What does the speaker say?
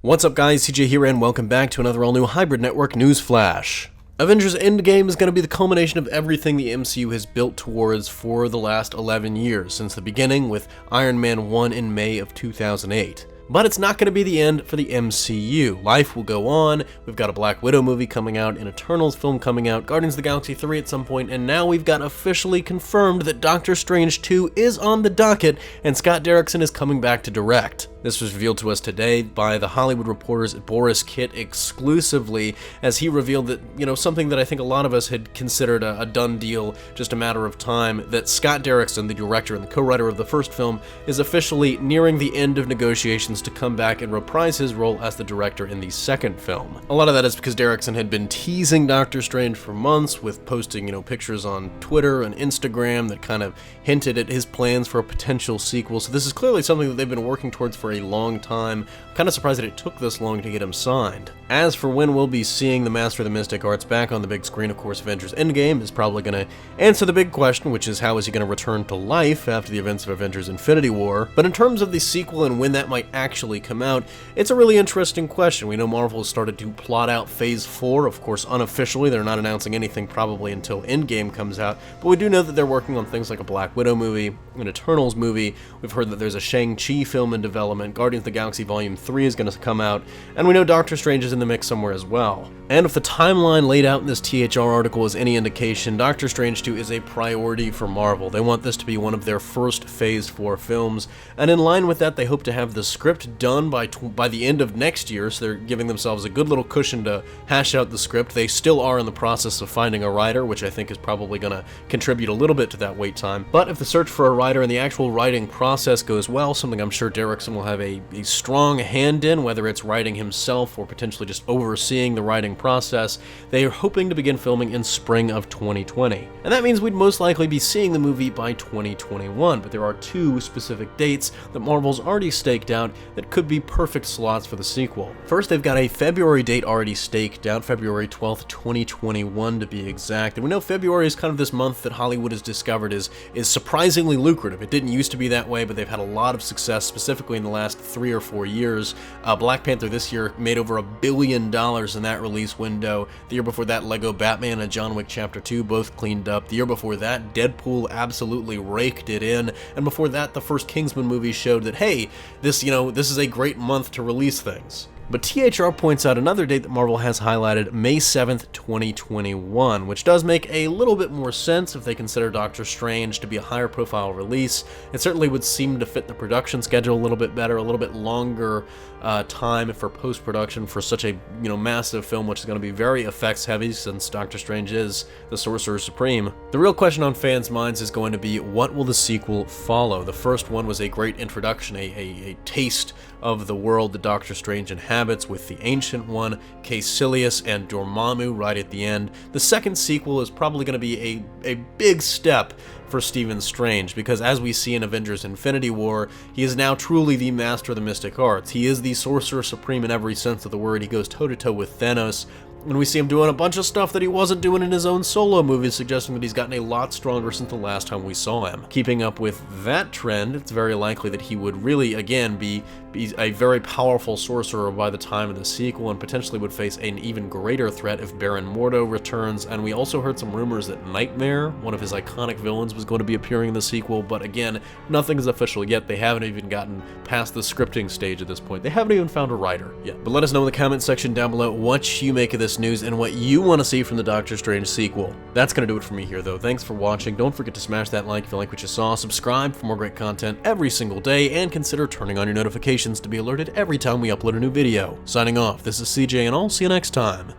What's up guys, CJ here and welcome back to another all-new Hybrid Network News Flash. Avengers Endgame is going to be the culmination of everything the MCU has built towards for the last 11 years, since the beginning with Iron Man 1 in May of 2008. But it's not going to be the end for the MCU. Life will go on, we've got a Black Widow movie coming out, an Eternals film coming out, Guardians of the Galaxy 3 at some point, and now we've got officially confirmed that Doctor Strange 2 is on the docket and Scott Derrickson is coming back to direct. This was revealed to us today by The Hollywood Reporter's Boris Kitt exclusively, as he revealed that, something that I think a lot of us had considered a done deal, just a matter of time, that Scott Derrickson, the director and the co-writer of the first film, is officially nearing the end of negotiations to come back and reprise his role as the director in the second film. A lot of that is because Derrickson had been teasing Doctor Strange for months with posting, pictures on Twitter and Instagram that kind of hinted at his plans for a potential sequel, so this is clearly something that they've been working towards for a long time. I'm kind of surprised that it took this long to get him signed. As for when we'll be seeing the Master of the Mystic Arts back on the big screen, of course, Avengers Endgame is probably going to answer the big question, which is how is he going to return to life after the events of Avengers Infinity War. But in terms of the sequel and when that might actually come out, it's a really interesting question. We know Marvel has started to plot out Phase 4, of course unofficially, they're not announcing anything probably until Endgame comes out, but we do know that they're working on things like a Black Widow movie, an Eternals movie, we've heard that there's a Shang-Chi film in development, Guardians of the Galaxy Volume 3 is going to come out, and we know Doctor Strange is in the mix somewhere as well. And if the timeline laid out in this THR article is any indication, Doctor Strange 2 is a priority for Marvel. They want this to be one of their first Phase 4 films, and in line with that, they hope to have the script done by the end of next year, so they're giving themselves a good little cushion to hash out the script. They still are in the process of finding a writer, which I think is probably going to contribute a little bit to that wait time. But if the search for a writer and the actual writing process goes well, something I'm sure Derrickson will have a strong hand in, whether it's writing himself or potentially just overseeing the writing process, they are hoping to begin filming in spring of 2020. And that means we'd most likely be seeing the movie by 2021, but there are two specific dates that Marvel's already staked out that could be perfect slots for the sequel. First, they've got a February date already staked out, February 12th, 2021 to be exact, and we know February is kind of this month that Hollywood has discovered is surprisingly lucrative. It didn't used to be that way, but they've had a lot of success, specifically in the last 3 or 4 years. Black Panther this year made over $1 billion in that release window. The year before that, Lego Batman and John Wick Chapter 2 both cleaned up. The year before that, Deadpool absolutely raked it in. And before that, the first Kingsman movie showed that, hey, this is a great month to release things. But THR points out another date that Marvel has highlighted, May 7th, 2021, which does make a little bit more sense if they consider Doctor Strange to be a higher profile release. It certainly would seem to fit the production schedule a little bit better, a little bit longer time for post-production for such a massive film, which is going to be very effects heavy since Doctor Strange is the Sorcerer Supreme. The real question on fans' minds is going to be, what will the sequel follow? The first one was a great introduction, a taste of the world that Doctor Strange inhabits with the Ancient One, Caecilius, and Dormammu right at the end. The second sequel is probably going to be a big step for Stephen Strange, because as we see in Avengers Infinity War, he is now truly the master of the mystic arts. He is the Sorcerer Supreme in every sense of the word. He goes toe-to-toe with Thanos, and we see him doing a bunch of stuff that he wasn't doing in his own solo movies, suggesting that he's gotten a lot stronger since the last time we saw him. Keeping up with that trend, it's very likely that he would really, again, be a very powerful sorcerer by the time of the sequel, and potentially would face an even greater threat if Baron Mordo returns. And we also heard some rumors that Nightmare, one of his iconic villains, was going to be appearing in the sequel, but again, nothing is official yet. They haven't even gotten past the scripting stage at this point. They haven't even found a writer yet. But let us know in the comment section down below what you make of this news and what you want to see from the Doctor Strange sequel. That's going to do it for me here, though. Thanks for watching. Don't forget to smash that like if you like what you saw, subscribe for more great content every single day, and consider turning on your notifications to be alerted every time we upload a new video. Signing off, this is CJ, and I'll see you next time.